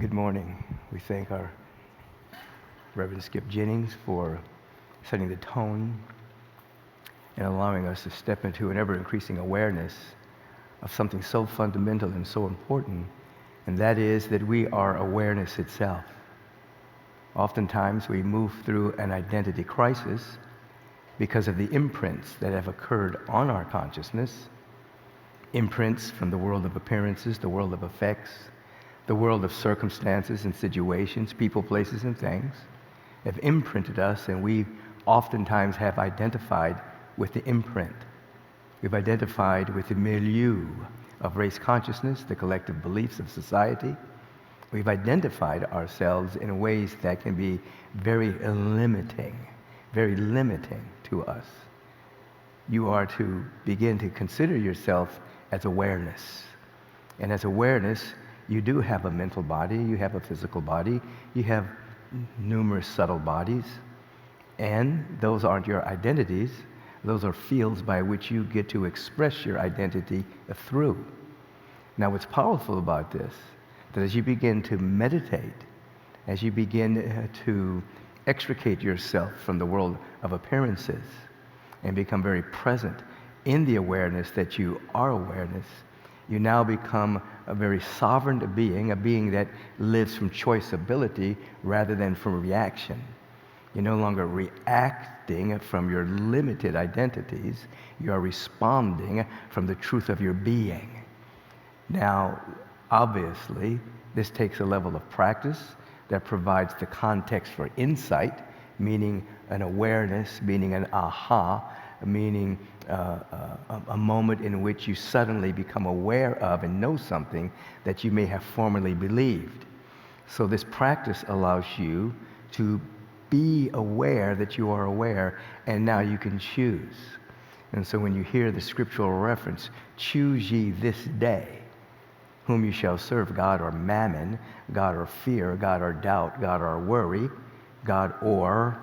Good morning. We thank our Reverend Skip Jennings for setting the tone and allowing us to step into an ever-increasing awareness of something so fundamental and so important, and that is that we are awareness itself. Oftentimes we move through an identity crisis because of the imprints that have occurred on our consciousness, imprints from the world of appearances, the world of effects, the world of circumstances and situations, people, places, and things have imprinted us, and we oftentimes have identified with the imprint. We've identified with the milieu of race consciousness, the collective beliefs of society. We've identified ourselves in ways that can be very limiting to us. You are to begin to consider yourself as awareness. And as awareness, you do have a mental body, you have a physical body, you have numerous subtle bodies, and those aren't your identities. Those are fields by which you get to express your identity through. Now, what's powerful about this, that as you begin to meditate, as you begin to extricate yourself from the world of appearances and become very present in the awareness that you are awareness, you now become a very sovereign being, a being that lives from choiceability rather than from reaction. You're no longer reacting from your limited identities. You are responding from the truth of your being. Now, obviously, this takes a level of practice that provides the context for insight, meaning an awareness, meaning an aha, meaning a moment in which you suddenly become aware of and know something that you may have formerly believed. So this practice allows you to be aware that you are aware, and now you can choose. And so when you hear the scriptural reference, choose ye this day whom you shall serve, God or mammon, God or fear, God or doubt, God or worry, God or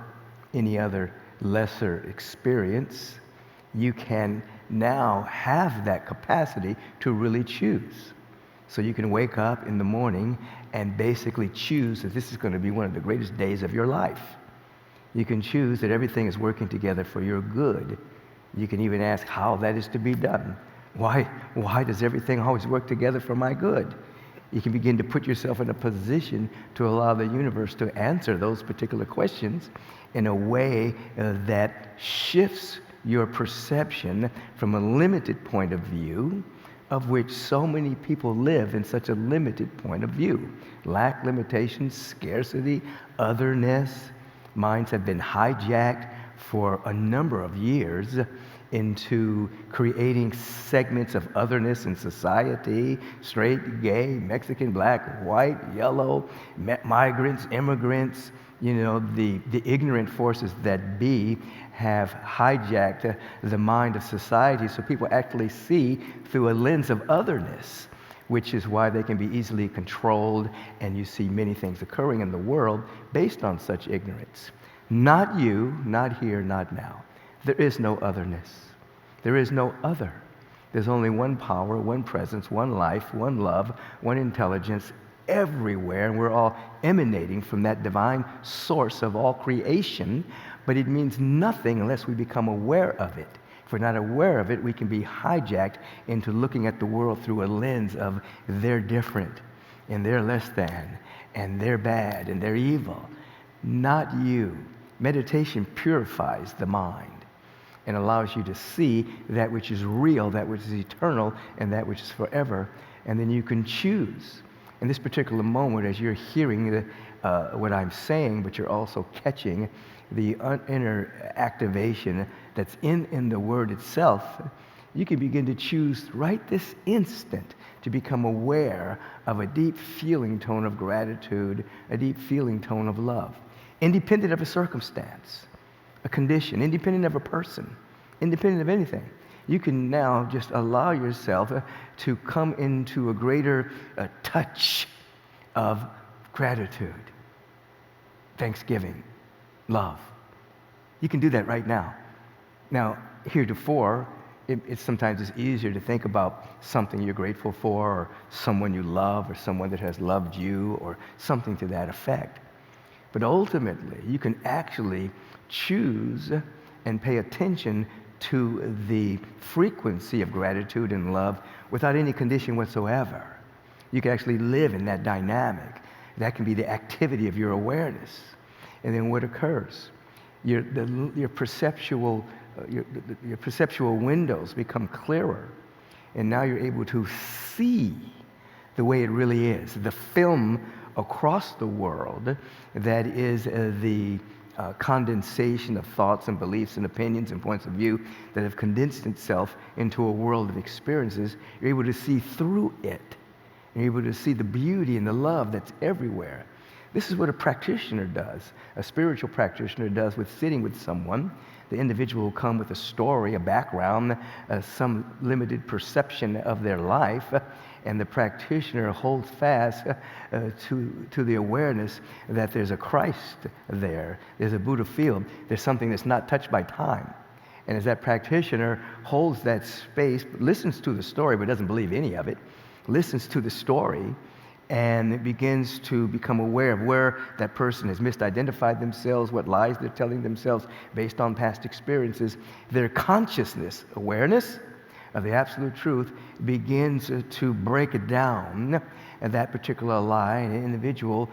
any other lesser experience, you can now have that capacity to really choose. So you can wake up in the morning and basically choose that this is going to be one of the greatest days of your life. You can choose that everything is working together for your good. You can even ask how that is to be done. Why does everything always work together for my good? You can begin to put yourself in a position to allow the universe to answer those particular questions in a way that shifts your perception from a limited point of view, of which so many people live in such a limited point of view. Lack, limitation, scarcity, otherness. Minds have been hijacked for a number of years into creating segments of otherness in society: straight, gay, Mexican, black, white, yellow, migrants, immigrants. You know, the ignorant forces that be have hijacked the mind of society, so people actually see through a lens of otherness, which is why they can be easily controlled, and you see many things occurring in the world based on such ignorance. Not you, not here, not now. There is no otherness. There is no other. There's only one power, one presence, one life, one love, one intelligence everywhere, and we're all emanating from that divine source of all creation, but it means nothing unless we become aware of it. If we're not aware of it, we can be hijacked into looking at the world through a lens of they're different, and they're less than, and they're bad, and they're evil. Not you. Meditation purifies the mind and allows you to see that which is real, that which is eternal, and that which is forever. And then you can choose. In this particular moment, as you're hearing what I'm saying, but you're also catching the inner activation that's in the word itself, you can begin to choose right this instant to become aware of a deep feeling tone of gratitude, a deep feeling tone of love, independent of a circumstance, a condition, independent of a person, independent of anything. You can now just allow yourself to come into a greater touch of gratitude, thanksgiving, love. You can do that right now. Now, heretofore, sometimes it's easier to think about something you're grateful for, or someone you love, or someone that has loved you, or something to that effect. But ultimately, you can actually choose and pay attention to the frequency of gratitude and love without any condition whatsoever. You can actually live in that dynamic. That can be the activity of your awareness. And then what occurs? Your perceptual windows become clearer. And now you're able to see the way it really is. The film across the world that is the condensation of thoughts and beliefs and opinions and points of view that have condensed itself into a world of experiences, you're able to see through it. You're able to see the beauty and the love that's everywhere. This is what a practitioner does. A spiritual practitioner does with sitting with someone. The individual will come with a story, a background, some limited perception of their life, and the practitioner holds fast to the awareness that there's a Christ there, there's a Buddha field, there's something that's not touched by time. And as that practitioner holds that space, listens to the story but doesn't believe any of it, listens to the story, and it begins to become aware of where that person has misidentified themselves, what lies they're telling themselves based on past experiences. Their consciousness, awareness of the absolute truth, begins to break it down, and that particular lie, an individual,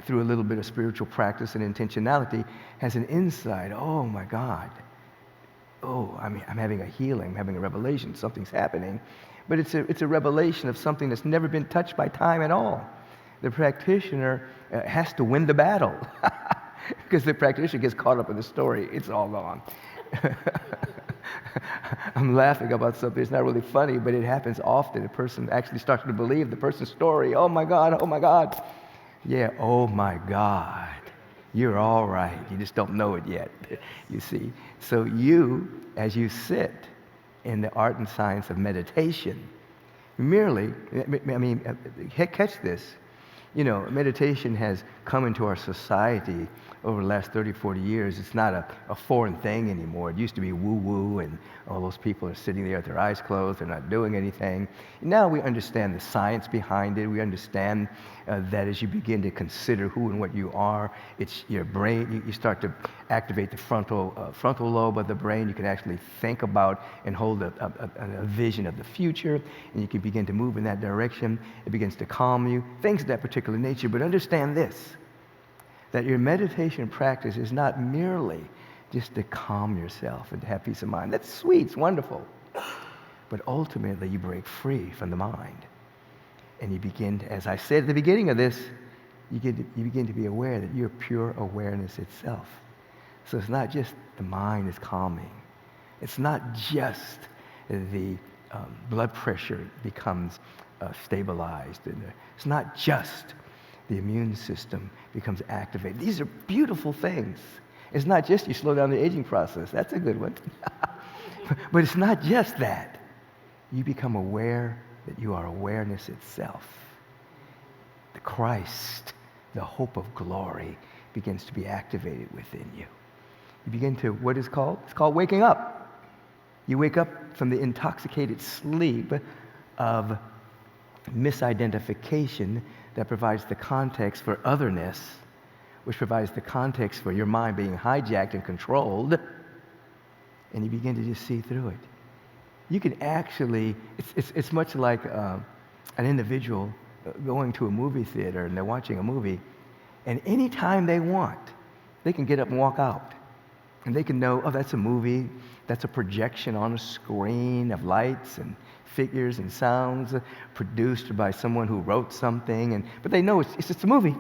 through a little bit of spiritual practice and intentionality, has an insight. Oh my God. Oh, I'm having a healing, I'm having a revelation, something's happening. But it's a revelation of something that's never been touched by time at all. The practitioner has to win the battle because the practitioner gets caught up in the story. It's all gone. I'm laughing about something. It's not really funny, but it happens often. A person actually starts to believe the person's story. Oh my God, oh my God. Yeah, oh my God. You're all right. You just don't know it yet, you see. So you, as you sit in the art and science of meditation, merely, catch this, meditation has come into our society over the last 30, 40 years. It's not a foreign thing anymore. It used to be woo-woo, and all those people are sitting there with their eyes closed, they're not doing anything. Now we understand the science behind it. We understand that as you begin to consider who and what you are, it's your brain. You start to activate the frontal lobe of the brain. You can actually think about and hold a vision of the future, and you can begin to move in that direction. It begins to calm you, things of that particular nature. But understand this, that your meditation practice is not merely just to calm yourself and to have peace of mind. That's sweet, it's wonderful. But ultimately, you break free from the mind. And you begin to, as I said at the beginning of this, you begin to be aware that you're pure awareness itself. So it's not just the mind is calming. It's not just the blood pressure becomes stabilized. And it's not just the immune system becomes activated. These are beautiful things. It's not just you slow down the aging process. That's a good one. But it's not just that. You become aware that you are awareness itself. The Christ, the hope of glory, begins to be activated within you. You begin to, what is called? It's called waking up. You wake up from the intoxicated sleep of misidentification that provides the context for otherness, which provides the context for your mind being hijacked and controlled, and you begin to just see through it. You can actually, it's much like an individual going to a movie theater and they're watching a movie, and anytime they want, they can get up and walk out. And they can know, oh, that's a movie, that's a projection on a screen of lights and figures and sounds produced by someone who wrote something, but they know it's just a movie.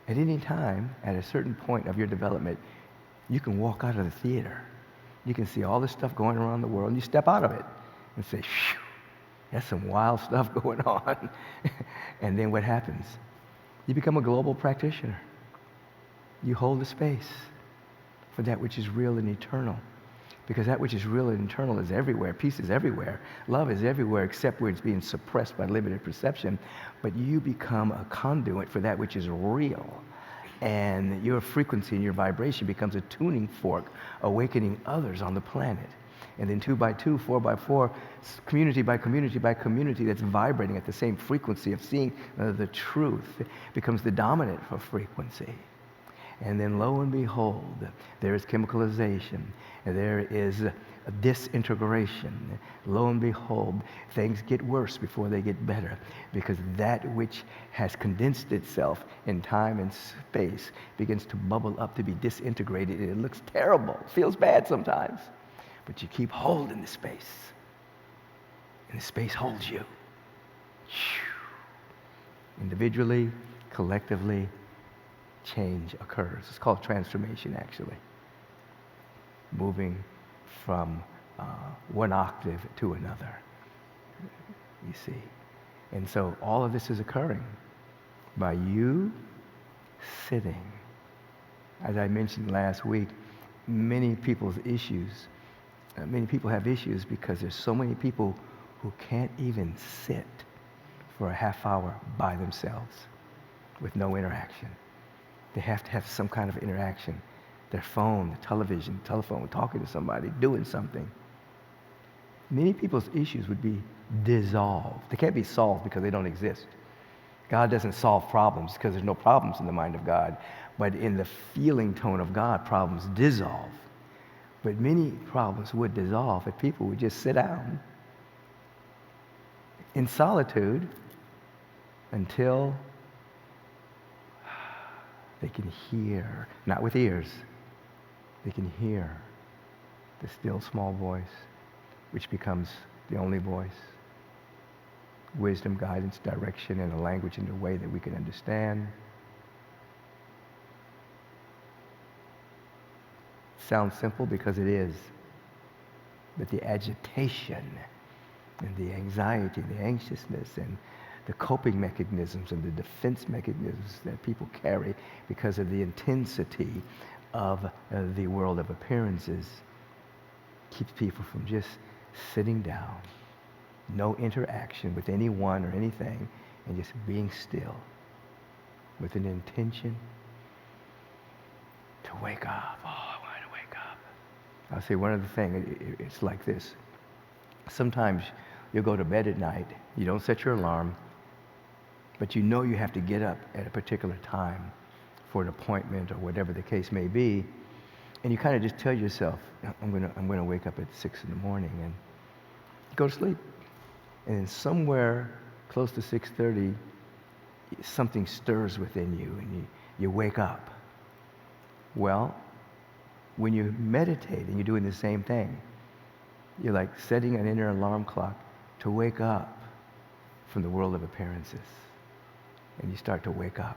At any time, at a certain point of your development, you can walk out of the theater. You can see all this stuff going around the world, and you step out of it and say, phew, that's some wild stuff going on. And then what happens? You become a global practitioner. You hold the space for that which is real and eternal. Because that which is real and eternal is everywhere. Peace is everywhere. Love is everywhere except where it's being suppressed by limited perception. But you become a conduit for that which is real. And your frequency and your vibration becomes a tuning fork, awakening others on the planet. And then 2 by 2, 4 by 4, community by community by community that's vibrating at the same frequency of seeing the truth becomes the dominant frequency. And then lo and behold, there is chemicalization, and there is a disintegration. Lo and behold, things get worse before they get better, because that which has condensed itself in time and space begins to bubble up to be disintegrated, and it looks terrible, feels bad sometimes. But you keep holding the space, and the space holds you. Individually, collectively, change occurs. It's called transformation, actually. Moving from one octave to another, you see. And so all of this is occurring by you sitting. As I mentioned last week, many people have issues because there's so many people who can't even sit for a half hour by themselves with no interaction. They have to have some kind of interaction. Their phone, the television, telephone, talking to somebody, doing something. Many people's issues would be dissolved. They can't be solved because they don't exist. God doesn't solve problems because there's no problems in the mind of God. But in the feeling tone of God, problems dissolve. But many problems would dissolve if people would just sit down in solitude until they can hear, not with ears, they can hear the still small voice, which becomes the only voice. Wisdom, guidance, direction, and a language in a way that we can understand. Sounds simple because it is. But the agitation and the anxiety, the anxiousness, and the coping mechanisms and the defense mechanisms that people carry because of the intensity of the world of appearances keeps people from just sitting down, no interaction with anyone or anything, and just being still with an intention to wake up. Oh, I want to wake up. I'll say one other thing. It's like this. Sometimes you'll go to bed at night, you don't set your alarm, but you know you have to get up at a particular time for an appointment or whatever the case may be, and you kind of just tell yourself, I'm gonna wake up at 6 in the morning, and you go to sleep. And then somewhere close to 6:30, something stirs within you, and you wake up. Well, when you meditate and you're doing the same thing, you're like setting an inner alarm clock to wake up from the world of appearances. And you start to wake up.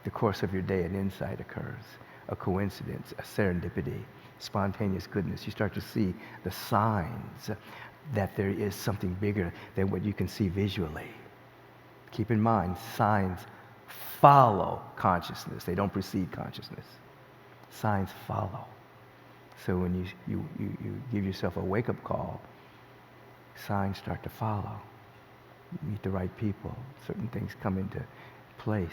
The course of your day, an insight occurs, a coincidence, a serendipity, spontaneous goodness. You start to see the signs that there is something bigger than what you can see visually. Keep in mind, signs follow consciousness. They don't precede consciousness. Signs follow. So when you give yourself a wake-up call, signs start to follow. You meet the right people, certain things come into place,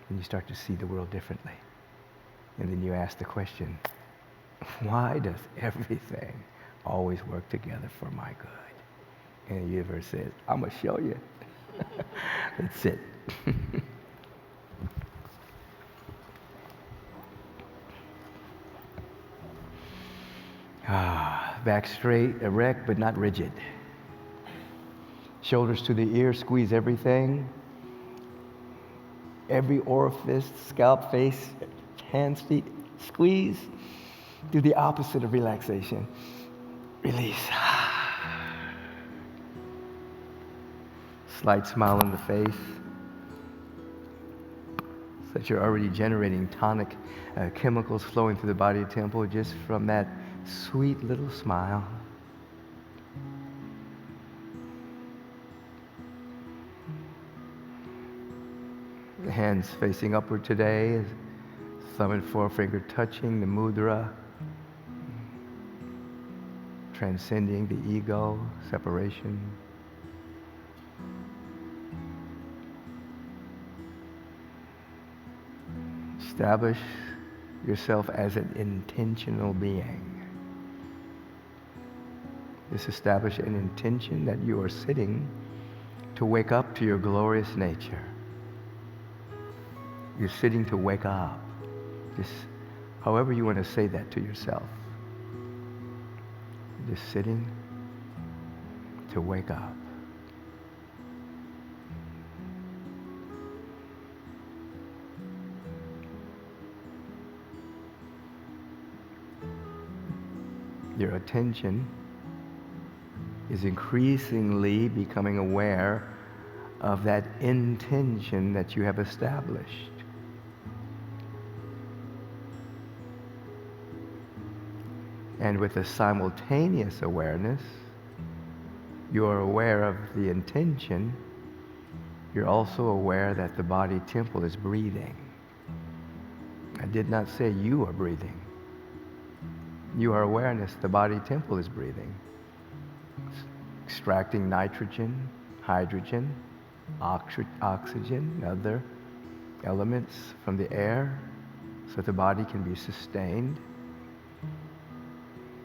and you start to see the world differently. And then you ask the question, why does everything always work together for my good? And the universe says, I'm going to show you. That's it. Back straight, erect, but not rigid. Shoulders to the ears, squeeze everything. Every orifice, scalp, face, hands, feet, squeeze. Do the opposite of relaxation. Release. Slight smile on the face. So that you're already generating tonic chemicals flowing through the body temple just from that sweet little smile. The hands facing upward today, thumb and forefinger touching, the mudra, transcending the ego, separation. Establish yourself as an intentional being. Just establish an intention that you are sitting to wake up to your glorious nature. You're sitting to wake up. Just however you want to say that to yourself. You're just sitting to wake up. Your attention is increasingly becoming aware of that intention that you have established. And with a simultaneous awareness, you are aware of the intention. You're also aware that the body temple is breathing. I did not say you are breathing. You are awareness, the body temple is breathing. It's extracting nitrogen, hydrogen, oxygen, other elements from the air so the body can be sustained.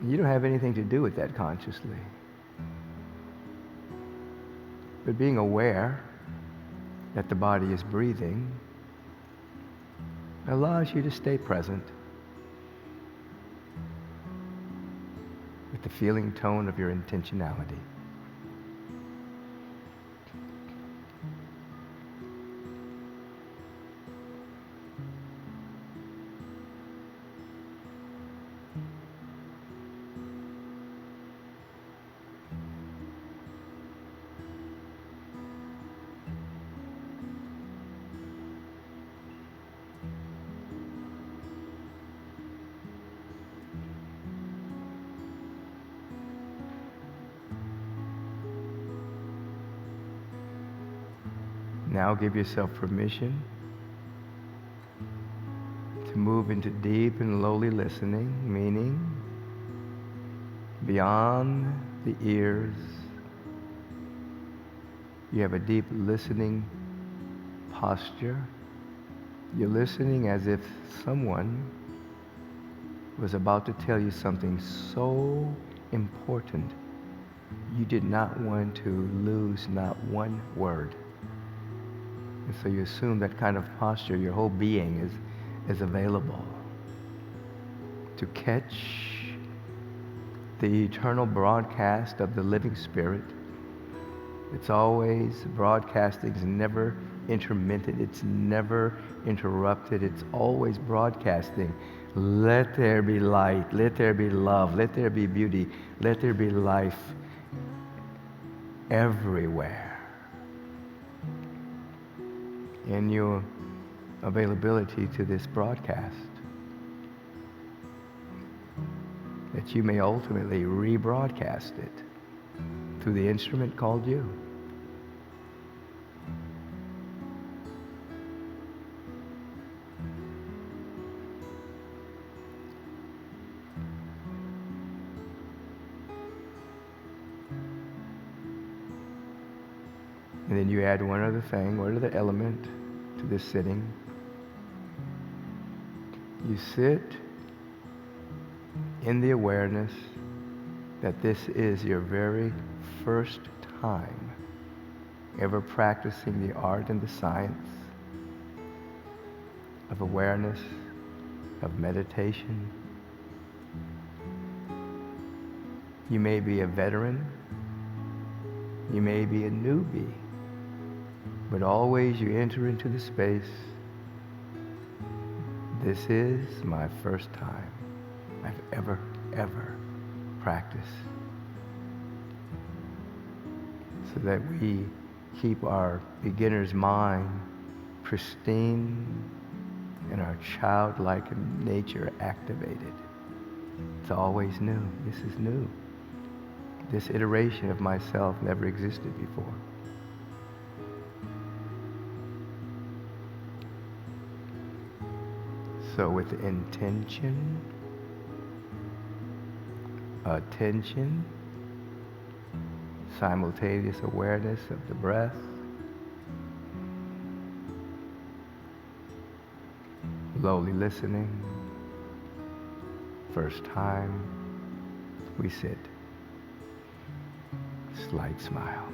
You don't have anything to do with that consciously. But being aware that the body is breathing allows you to stay present with the feeling tone of your intentionality. Now give yourself permission to move into deep and lowly listening, meaning beyond the ears. You have a deep listening posture. You're listening as if someone was about to tell you something so important you did not want to lose not one word. And so you assume that kind of posture, your whole being is available to catch the eternal broadcast of the living spirit. It's always broadcasting, it's never intermittent, it's never interrupted, it's always broadcasting. Let there be light, let there be love, let there be beauty, let there be life everywhere. In your availability to this broadcast, that you may ultimately rebroadcast it through the instrument called you. And then you add one other thing, one other element to this sitting. You sit in the awareness that this is your very first time ever practicing the art and the science of awareness, of meditation. You may be a veteran, you may be a newbie, but always you enter into the space. This is my first time I've ever practiced. So that we keep our beginner's mind pristine and our childlike nature activated. It's always new. This is new. This iteration of myself never existed before. So with intention, attention, simultaneous awareness of the breath, lowly listening, first time we sit. light smile.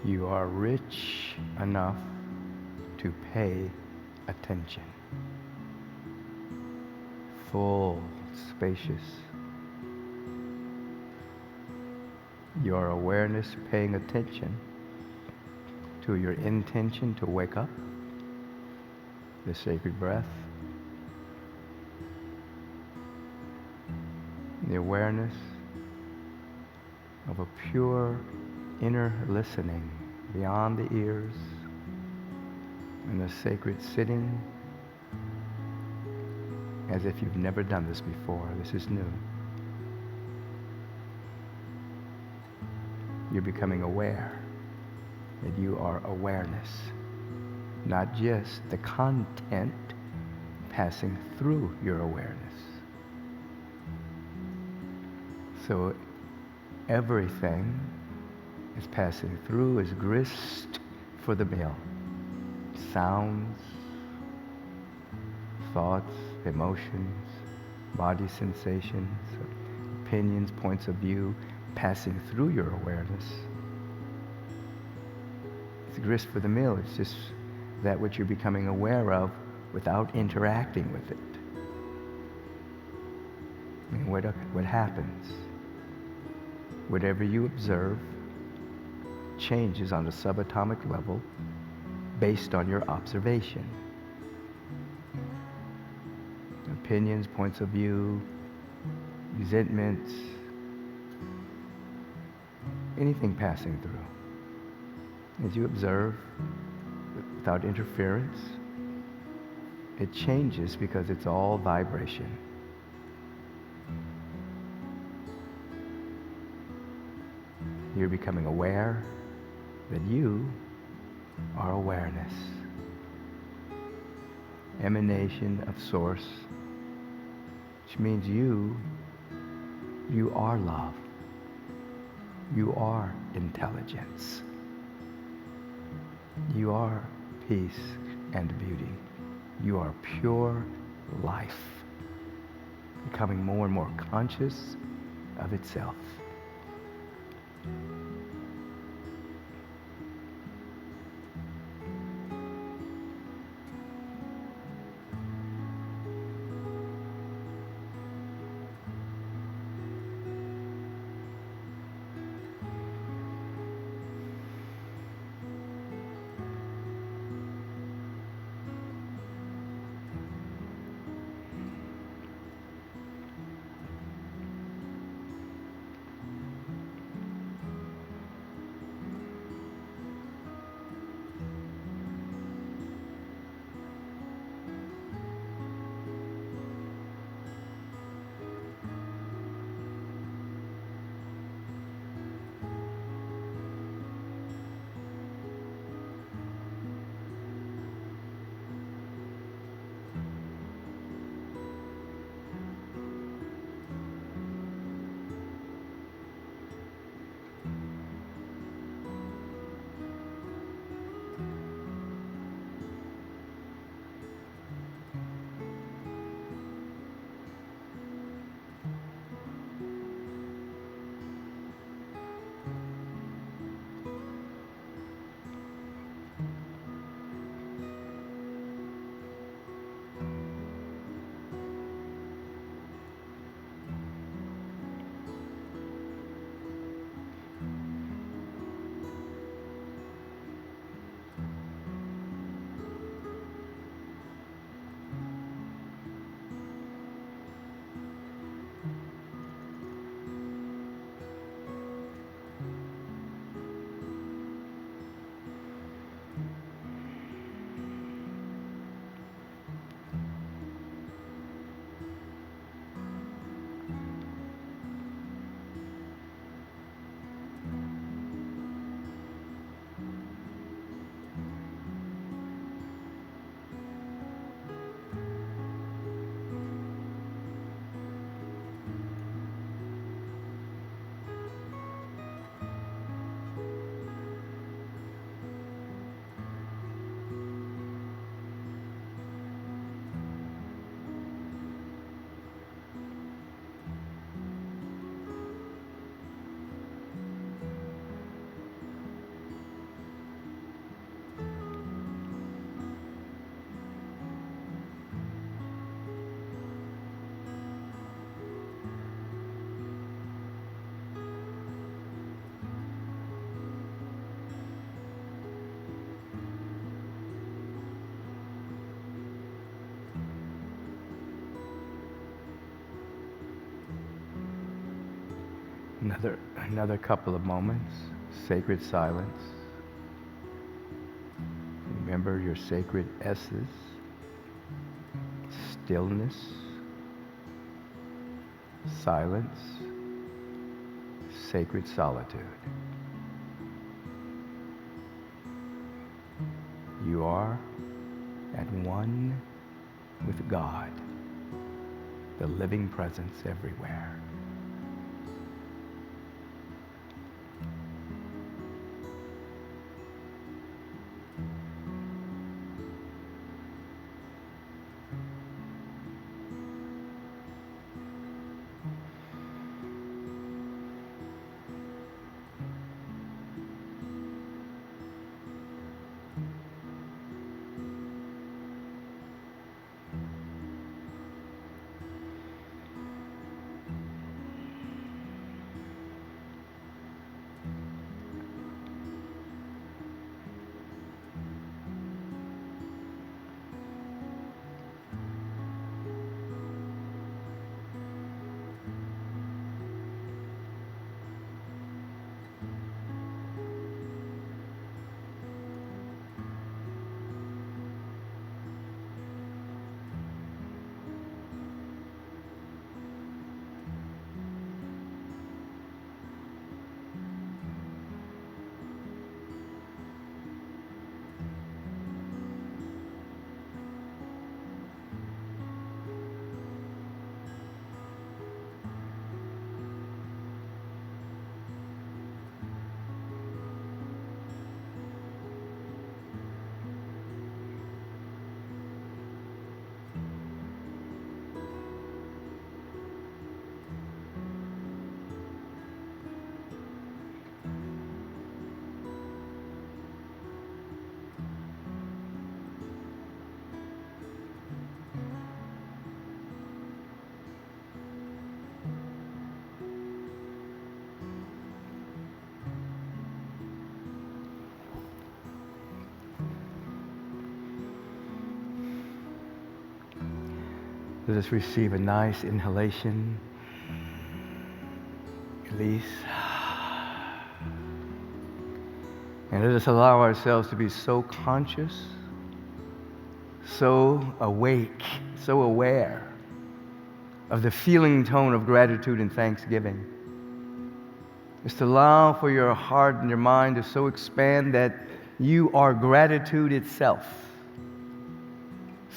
You are rich enough to pay attention. Full, spacious. Your awareness paying attention to your intention to wake up, the sacred breath, the awareness of a pure inner listening beyond the ears, and the sacred sitting as if you've never done this before. This is new. You're becoming aware that you are awareness, not just the content passing through your awareness. So everything is passing through is grist for the mill. Sounds, thoughts, emotions, body sensations, opinions, points of view, passing through your awareness. It's grist for the mill. It's just that which you're becoming aware of without interacting with it. I mean, what happens? Whatever you observe changes on a subatomic level based on your observation. Opinions, points of view, resentments, anything passing through. As you observe without interference, it changes because it's all vibration. You're becoming aware that you are awareness, emanation of source, which means you are love. You are intelligence. You are peace and beauty. You are pure life, becoming more and more conscious of itself. Another couple of moments, sacred silence. Remember your sacred S's, stillness, silence, sacred solitude. You are at one with God, the living presence everywhere. Let us receive a nice inhalation, release. And let us allow ourselves to be so conscious, so awake, so aware of the feeling tone of gratitude and thanksgiving. Just allow for your heart and your mind to so expand that you are gratitude itself.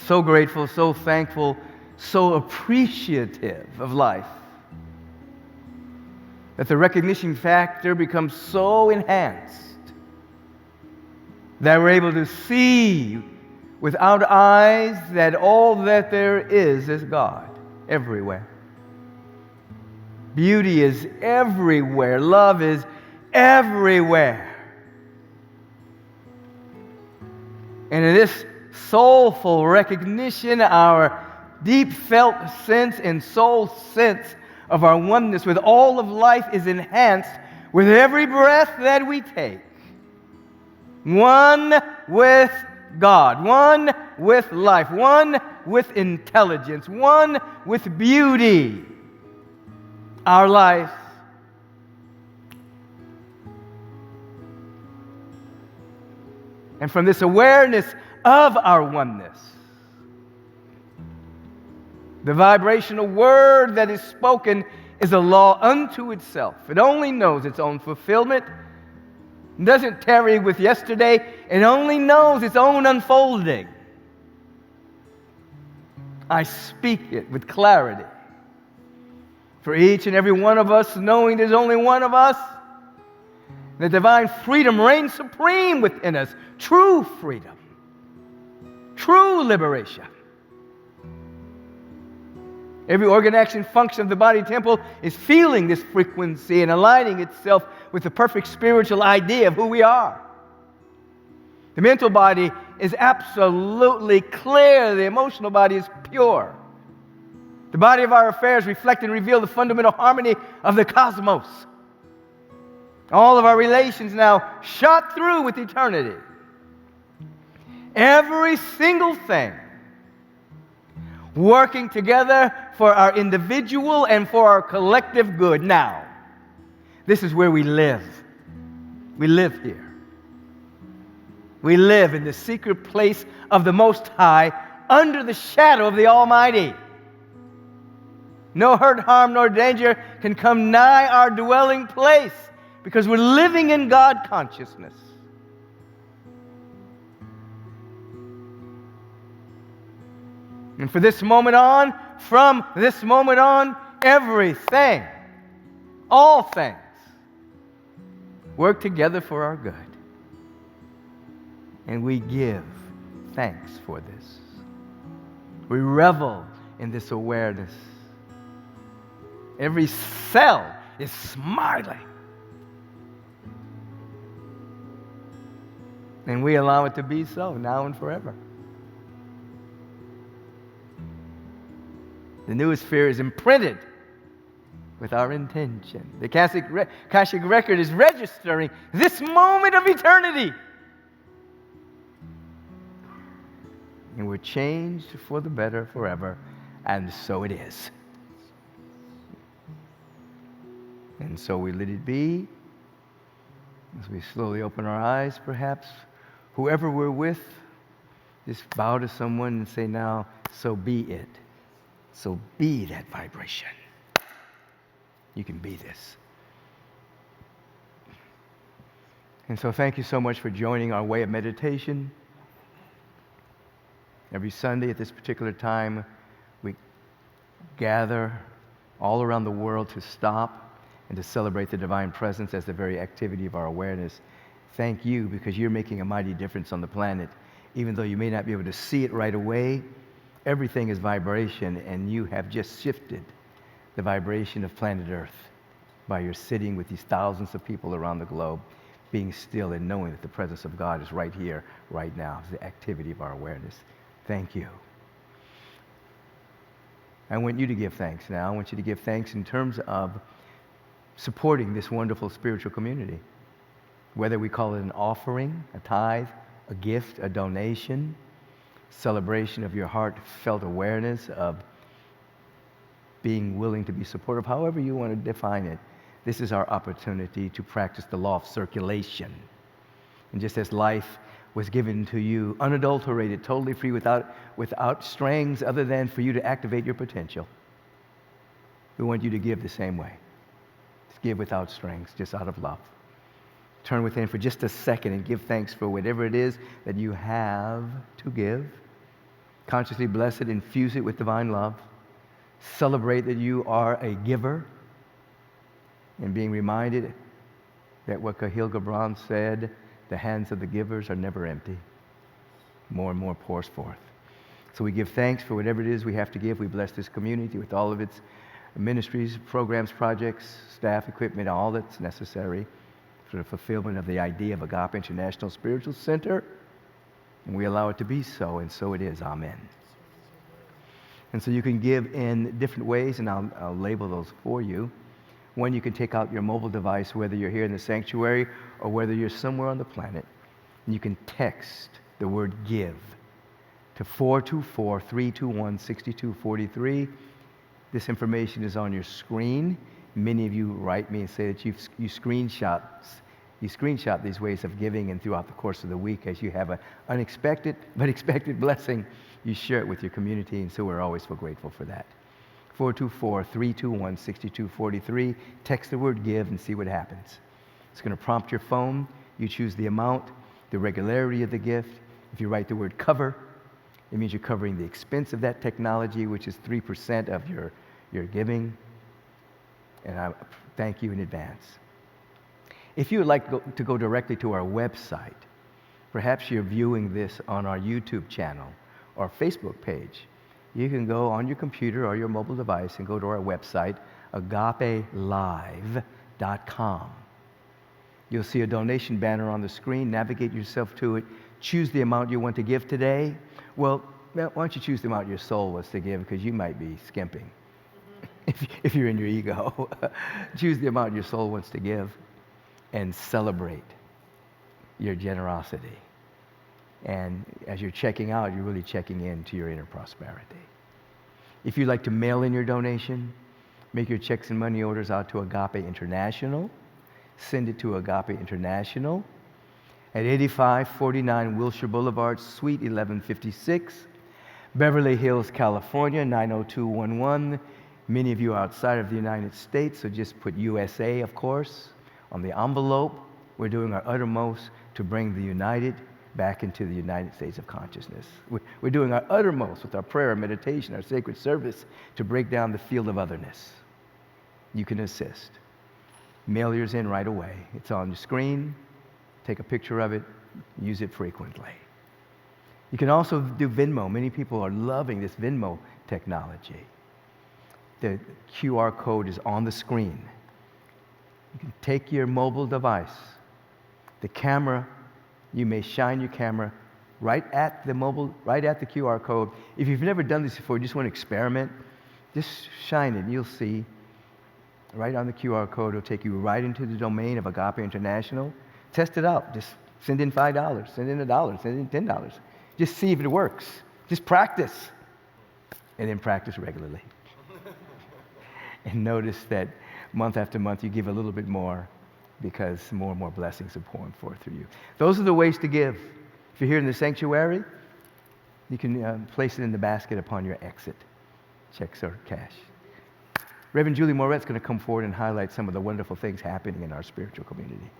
So grateful, so thankful, so appreciative of life that the recognition factor becomes so enhanced that we're able to see without eyes that all that there is God everywhere. Beauty is everywhere. Love is everywhere. And in this soulful recognition, our deep felt sense and soul sense of our oneness with all of life is enhanced with every breath that we take. One with God, one with life, one with intelligence, one with beauty. Our life and from this awareness of our oneness, the vibrational word that is spoken is a law unto itself. It only knows its own fulfillment. It doesn't tarry with yesterday. It only knows its own unfolding. I speak it with clarity. For each and every one of us, knowing there's only one of us, the divine freedom reigns supreme within us. True freedom. True liberation. Every organ, action, function of the body temple is feeling this frequency and aligning itself with the perfect spiritual idea of who we are. The mental body is absolutely clear. The emotional body is pure. The body of our affairs reflect and reveal the fundamental harmony of the cosmos. All of our relations now shot through with eternity. Every single thing working together for our individual and for our collective good. Now, this is where we live. We live here. We live in the secret place of the Most High under the shadow of the Almighty. No hurt, harm, nor danger can come nigh our dwelling place because we're living in God consciousness. And from this moment on, everything, all things, work together for our good. And we give thanks for this. We revel in this awareness. Every cell is smiling. And we allow it to be so now and forever. The newest sphere is imprinted with our intention. The Akashic record is registering this moment of eternity. And we're changed for the better forever, and so it is. And so we let it be. As we slowly open our eyes, perhaps, whoever we're with, just bow to someone and say, now, so be it. So be that vibration. You can be this. And so thank you so much for joining our way of meditation. Every Sunday at this particular time, we gather all around the world to stop and to celebrate the divine presence as the very activity of our awareness. Thank you, because you're making a mighty difference on the planet. Even though you may not be able to see it right away, everything is vibration, and you have just shifted the vibration of planet Earth by your sitting with these thousands of people around the globe, being still and knowing that the presence of God is right here, right now. It's the activity of our awareness. Thank you. I want you to give thanks now. I want you to give thanks in terms of supporting this wonderful spiritual community. Whether we call it an offering, a tithe, a gift, a donation, celebration of your heartfelt awareness of being willing to be supportive, however you want to define it, this is our opportunity to practice the law of circulation. And just as life was given to you unadulterated, totally free, without strings other than for you to activate your potential, we want you to give the same way. Just give without strings, just out of love. Turn within for just a second and give thanks for whatever it is that you have to give. Consciously bless it, infuse it with divine love. Celebrate that you are a giver, and being reminded that what Kahlil Gibran said, the hands of the givers are never empty. More and more pours forth. So we give thanks for whatever it is we have to give. We bless this community with all of its ministries, programs, projects, staff, equipment, all that's necessary for the fulfillment of the idea of Agape International Spiritual Center. And we allow it to be so, and so it is. Amen. And so you can give in different ways, and I'll label those for you. One, you can take out your mobile device, whether you're here in the sanctuary or whether you're somewhere on the planet, and you can text the word give to 424-321-6243. This information is on your screen. Many of you write me and say that you screenshot these ways of giving, and throughout the course of the week, as you have an unexpected but expected blessing, you share it with your community, and so we're always so grateful for that. 424-321-6243. Text the word give and see what happens. It's going to prompt your phone. You choose the amount, the regularity of the gift. If you write the word cover, it means you're covering the expense of that technology, which is 3% of your giving. And I thank you in advance. If you would like to go directly to our website, perhaps you're viewing this on our YouTube channel or Facebook page, you can go on your computer or your mobile device and go to our website, agapelive.com. You'll see a donation banner on the screen. Navigate yourself to it. Choose the amount you want to give today. Well, why don't you choose the amount your soul wants to give, because you might be skimping if you're in your ego. Choose the amount your soul wants to give and celebrate your generosity. And as you're checking out, you're really checking into your inner prosperity. If you'd like to mail in your donation, make your checks and money orders out to Agape International. Send it to Agape International at 8549 Wilshire Boulevard, Suite 1156, Beverly Hills, California, 90211. Many of you are outside of the United States, so just put USA, of course, on the envelope. We're doing our uttermost to bring the united back into the United States of consciousness. We're doing our uttermost with our prayer, our meditation, our sacred service to break down the field of otherness. You can assist. Mail yours in right away. It's on the screen. Take a picture of it. Use it frequently. You can also do Venmo. Many people are loving this Venmo technology. The QR code is on the screen. You can take your mobile device, the camera, you may shine your camera right at the QR code. If you've never done this before, you just want to experiment, just shine it. You'll see right on the QR code. It'll take you right into the domain of Agape International. Test it out. Just send in $5, send in $1, send in $10. Just see if it works. Just practice. And then practice regularly. And notice that month after month you give a little bit more because more and more blessings are pouring forth through you. Those are the ways to give. If you're here in the sanctuary, you can place it in the basket upon your exit, checks or cash. Reverend Julie Moret's going to come forward and highlight some of the wonderful things happening in our spiritual community.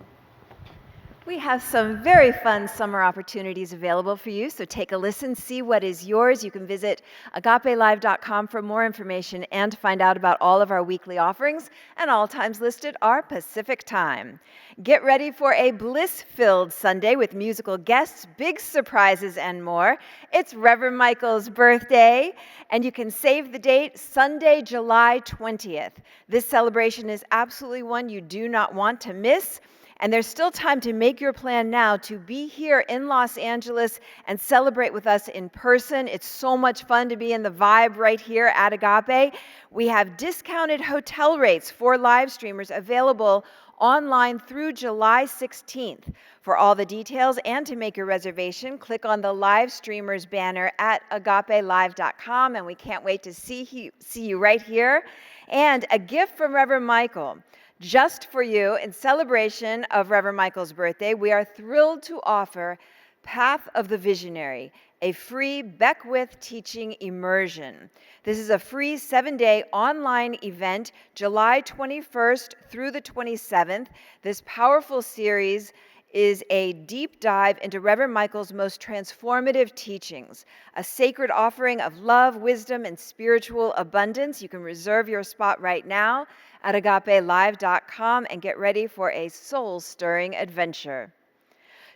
We have some very fun summer opportunities available for you, so take a listen, see what is yours. You can visit agapelive.com for more information and to find out about all of our weekly offerings, and all times listed are Pacific Time. Get ready for a bliss-filled Sunday with musical guests, big surprises, and more. It's Reverend Michael's birthday, and you can save the date Sunday, July 20th. This celebration is absolutely one you do not want to miss. And there's still time to make your plan now to be here in Los Angeles and celebrate with us in person. It's so much fun to be in the vibe right here at Agape. We have discounted hotel rates for live streamers available online through July 16th. For all the details and to make your reservation, click on the live streamers banner at agapelive.com, and we can't wait to see you right here. And a gift from Reverend Michael. Just for you, in celebration of Reverend Michael's birthday, we are thrilled to offer Path of the Visionary, a free Beckwith teaching immersion. This is a free 7-day online event, July 21st through the 27th. This powerful series is a deep dive into Reverend Michael's most transformative teachings, a sacred offering of love, wisdom, and spiritual abundance. You can reserve your spot right now at agapelive.com and get ready for a soul-stirring adventure.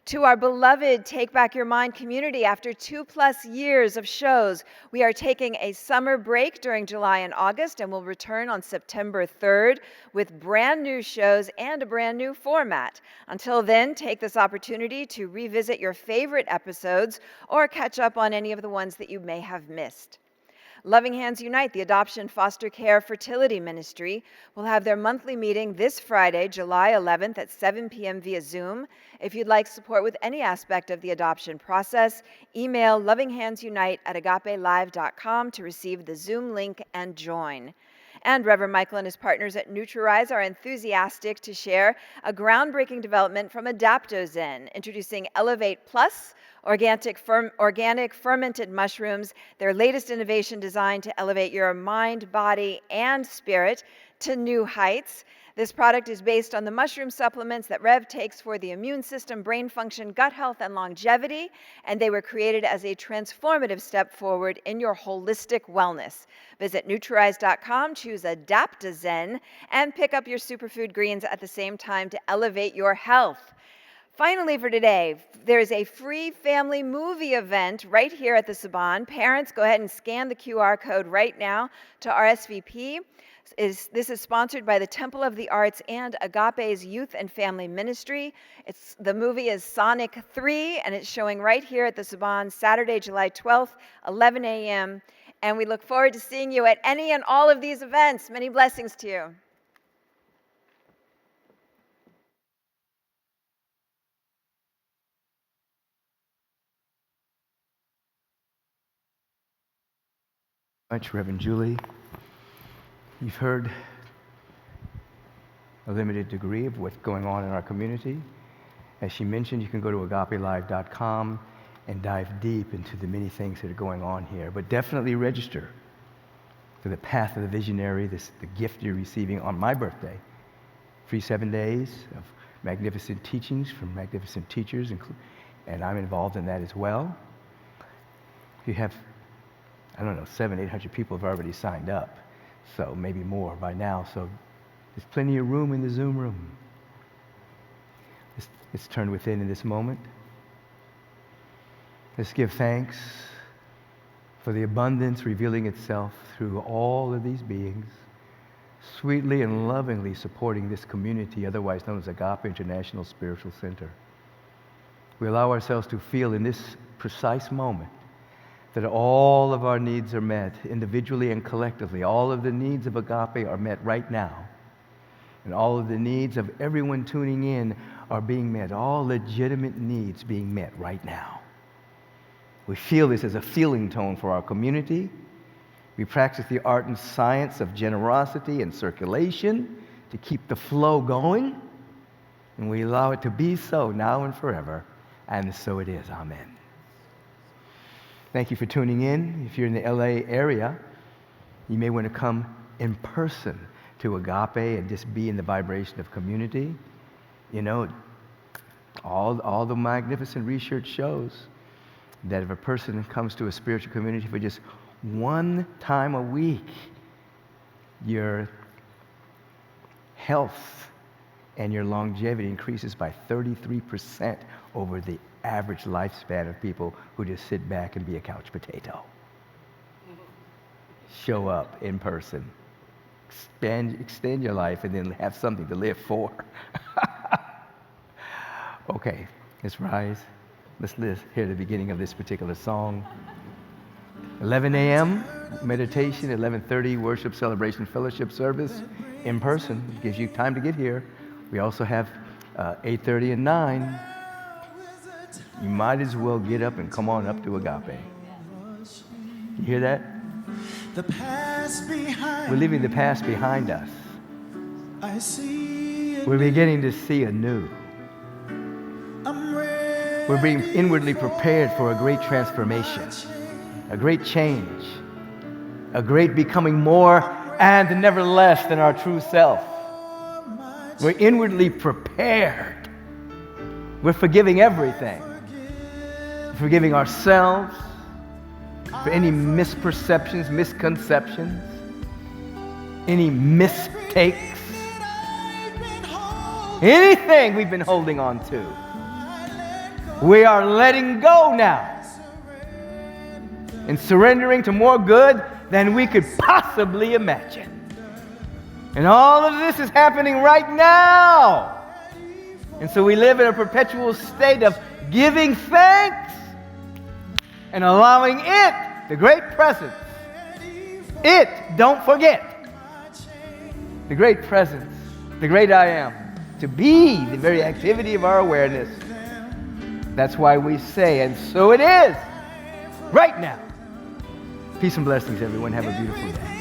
To our beloved Take Back Your Mind community, after 2+ years of shows, we are taking a summer break during July and August and will return on September 3rd with brand new shows and a brand new format. Until then, take this opportunity to revisit your favorite episodes or catch up on any of the ones that you may have missed. Loving Hands Unite, the adoption, foster care, fertility ministry, will have their monthly meeting this Friday, July 11th at 7 p.m. via Zoom. If you'd like support with any aspect of the adoption process, email lovinghandsunite@agapelive.com to receive the Zoom link and join. And Reverend Michael and his partners at NutriRise are enthusiastic to share a groundbreaking development from AdaptoZen, introducing Elevate Plus, organic fermented mushrooms, their latest innovation designed to elevate your mind, body, and spirit to new heights. This product is based on the mushroom supplements that Rev takes for the immune system, brain function, gut health, and longevity, and they were created as a transformative step forward in your holistic wellness. Visit NutriRise.com, choose AdaptoZen, and pick up your superfood greens at the same time to elevate your health. Finally for today, there's a free family movie event right here at the Saban. Parents, go ahead and scan the QR code right now to RSVP. This is sponsored by the Temple of the Arts and Agape's Youth and Family Ministry. The movie is Sonic 3, and it's showing right here at the Saban Saturday, July 12th, 11 a.m. And we look forward to seeing you at any and all of these events. Many blessings to you. Much, Reverend Julie. You've heard a limited degree of what's going on in our community. As she mentioned, you can go to agapelive.com and dive deep into the many things that are going on here, but definitely register. for the path of the visionary, the gift you're receiving on my birthday. Free 7 days of magnificent teachings from magnificent teachers, and I'm involved in that as well. You have, 700, 800 people have already signed up, so maybe more by now. So there's plenty of room in the Zoom room. Let's turn within in this moment. Let's give thanks for the abundance revealing itself through all of these beings, sweetly and lovingly supporting this community, otherwise known as Agape International Spiritual Center. We allow ourselves to feel in this precise moment that all of our needs are met, individually and collectively. All of the needs of Agape are met right now. And all of the needs of everyone tuning in are being met. All legitimate needs being met right now. We feel this as a feeling tone for our community. We practice the art and science of generosity and circulation to keep the flow going. And we allow it to be so now and forever. And so it is. Amen. Thank you for tuning in. If you're in the LA area, you may want to come in person to Agape and just be in the vibration of community. You know, all the magnificent research shows that if a person comes to a spiritual community for just one time a week, your health and your longevity increases by 33% over the average lifespan of people who just sit back and be a couch potato. Show up in person. Extend your life and then have something to live for. Okay, let's rise. Let's hear the beginning of this particular song. 11 a.m. meditation, 11:30 worship, celebration, fellowship service in person. It gives you time to get here. We also have 8:30 and 9. You might as well get up and come on up to Agape. You hear that? The past behind. We're leaving the past behind us. I see it. We're beginning to see anew. I'm ready. We're being inwardly prepared for a great transformation, a great change, a great becoming more and never less than our true self. We're inwardly prepared. We're forgiving everything. We're forgiving ourselves for any misperceptions, misconceptions, any mistakes, anything we've been holding on to. We are letting go now and surrendering to more good than we could possibly imagine. And all of this is happening right now. And so we live in a perpetual state of giving thanks and allowing it, the great presence, don't forget, the great presence, the great I am, to be the very activity of our awareness. That's why we say, and so it is, right now. Peace and blessings, everyone. Have a beautiful day.